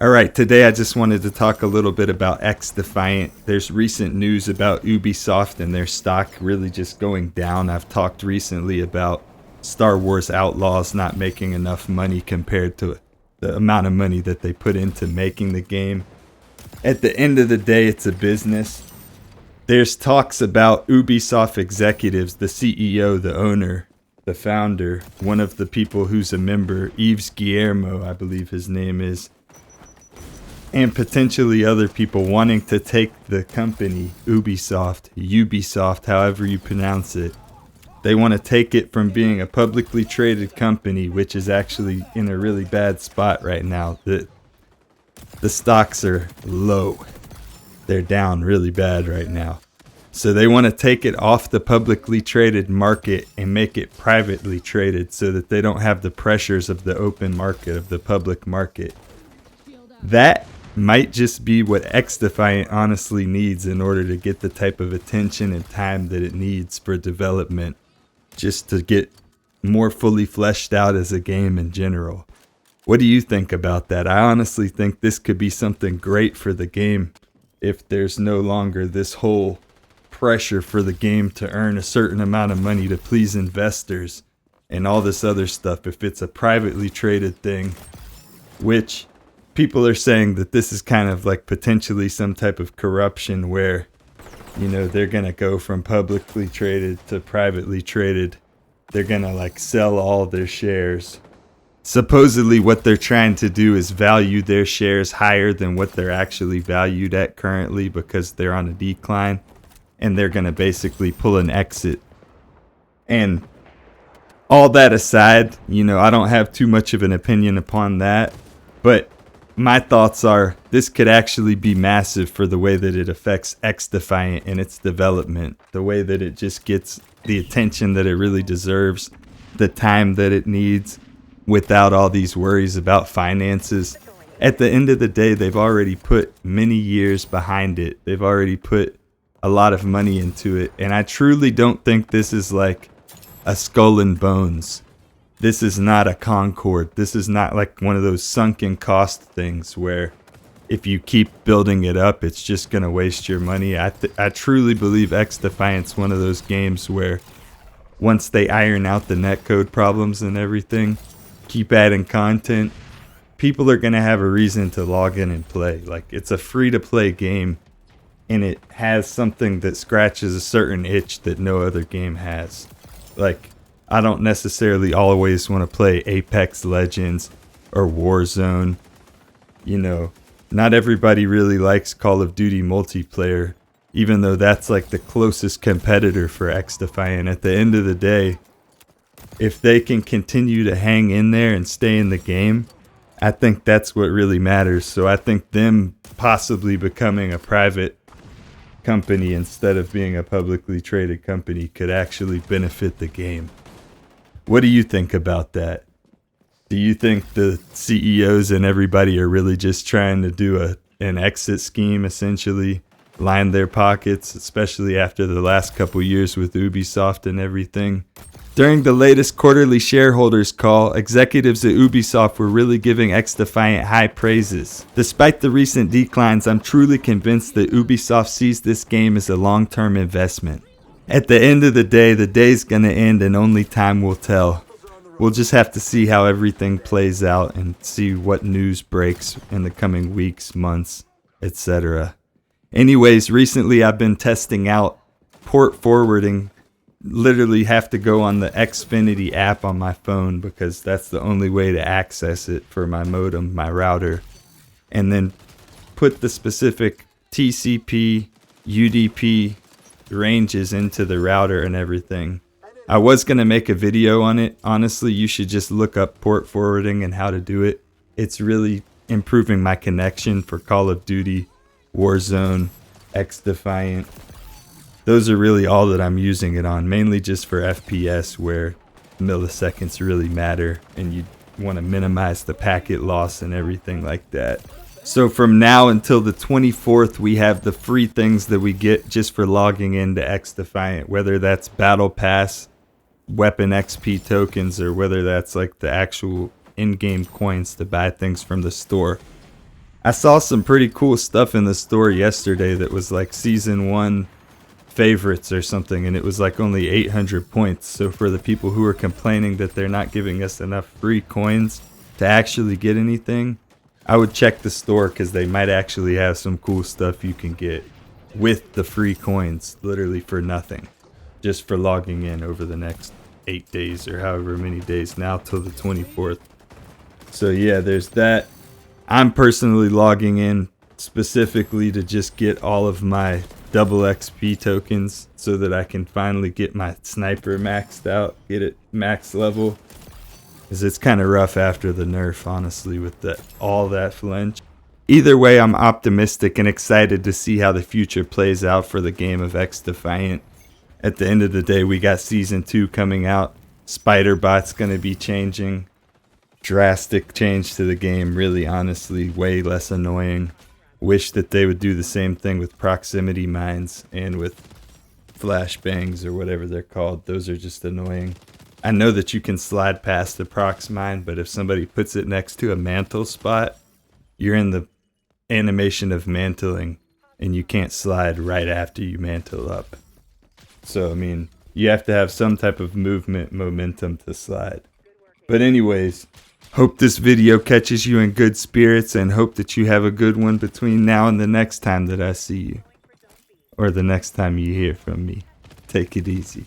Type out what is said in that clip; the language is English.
All right, today I just wanted to talk a little bit about XDefiant. There's recent news about Ubisoft and their stock really just going down. I've talked recently about Star Wars Outlaws not making enough money compared to the amount of money that they put into making the game. At the end of the day, it's a business. There's talks about Ubisoft executives, the CEO, the owner, the founder, one of the people who's a member, Yves Guillermo, I believe his name is, and potentially other people wanting to take the company, Ubisoft, however you pronounce it. They want to take it from being a publicly traded company, which is actually in a really bad spot right now. The stocks are low. They're down really bad right now. So they want to take it off the publicly traded market and make it privately traded so that they don't have the pressures of the open market, of the public market. That might just be what XDefiant honestly needs in order to get the type of attention and time that it needs for development, just to get more fully fleshed out as a game in general. What do you think about that? I honestly think this could be something great for the game if there's no longer this whole pressure for the game to earn a certain amount of money to please investors and all this other stuff. If it's a privately traded thing, which people are saying that this is kind of like potentially some type of corruption where, you know, they're going to go from publicly traded to privately traded. They're going to like sell all their shares. Supposedly what they're trying to do is value their shares higher than what they're actually valued at currently because they're on a decline, and they're going to basically pull an exit. And all that aside, you know, I don't have too much of an opinion upon that, but my thoughts are this could actually be massive for the way that it affects XDefiant and its development, the way that it just gets the attention that it really deserves, the time that it needs, without all these worries about finances. At the end of the day, they've already put many years behind it. They've already put a lot of money into it, and I truly don't think this is like a Skull and Bones. This is not a Concord. This is not like one of those sunken cost things where if you keep building it up, it's just going to waste your money. I truly believe XDefiant's one of those games where once they iron out the netcode problems and everything, keep adding content, people are going to have a reason to log in and play. Like, it's a free-to-play game, and it has something that scratches a certain itch that no other game has. Like, I don't necessarily always want to play Apex Legends or Warzone. You know, not everybody really likes Call of Duty multiplayer, even though that's like the closest competitor for XDefiant. At the end of the day, if they can continue to hang in there and stay in the game, I think that's what really matters. So I think them possibly becoming a private company instead of being a publicly traded company could actually benefit the game. What do you think about that? Do you think the CEOs and everybody are really just trying to do an exit scheme, essentially line their pockets, especially after the last couple years with Ubisoft and everything? During the latest quarterly shareholders call, executives at Ubisoft were really giving XDefiant high praises. Despite the recent declines, I'm truly convinced that Ubisoft sees this game as a long-term investment. At the end of the day's gonna end and only time will tell. We'll just have to see how everything plays out and see what news breaks in the coming weeks, months, etc. Anyways, recently I've been testing out port forwarding. Literally have to go on the Xfinity app on my phone because that's the only way to access it for my modem, my router, and then put the specific TCP, UDP ranges into the router and everything. I was going to make a video on it. Honestly, you should just look up port forwarding and how to do it. It's really improving my connection for Call of Duty, Warzone, XDefiant. Those are really all that I'm using it on, mainly just for FPS where milliseconds really matter and you want to minimize the packet loss and everything like that. So from now until the 24th, we have the free things that we get just for logging into XDefiant, whether that's Battle Pass, Weapon XP tokens, or whether that's like the actual in-game coins to buy things from the store. I saw some pretty cool stuff in the store yesterday that was like season 1 favorites or something, and it was like only 800 points. So for the people who are complaining that they're not giving us enough free coins to actually get anything, I would check the store because they might actually have some cool stuff you can get with the free coins, literally for nothing, just for logging in over the next 8 days or however many days now till the 24th. So yeah, there's that. I'm personally logging in specifically to just get all of my double XP tokens so that I can finally get my sniper maxed out, get it max level. Because it's kind of rough after the nerf, honestly, with all that flinch. Either way, I'm optimistic and excited to see how the future plays out for the game of XDefiant. At the end of the day, we got Season 2 coming out. Spider-Bot's going to be changing. Drastic change to the game, really, honestly, way less annoying. Wish that they would do the same thing with proximity mines and with flashbangs or whatever they're called. Those are just annoying. I know that you can slide past the prox mine, but if somebody puts it next to a mantle spot, you're in the animation of mantling and you can't slide right after you mantle up. So, I mean, you have to have some type of movement momentum to slide. But anyways, hope this video catches you in good spirits and hope that you have a good one between now and the next time that I see you. Or the next time you hear from me. Take it easy.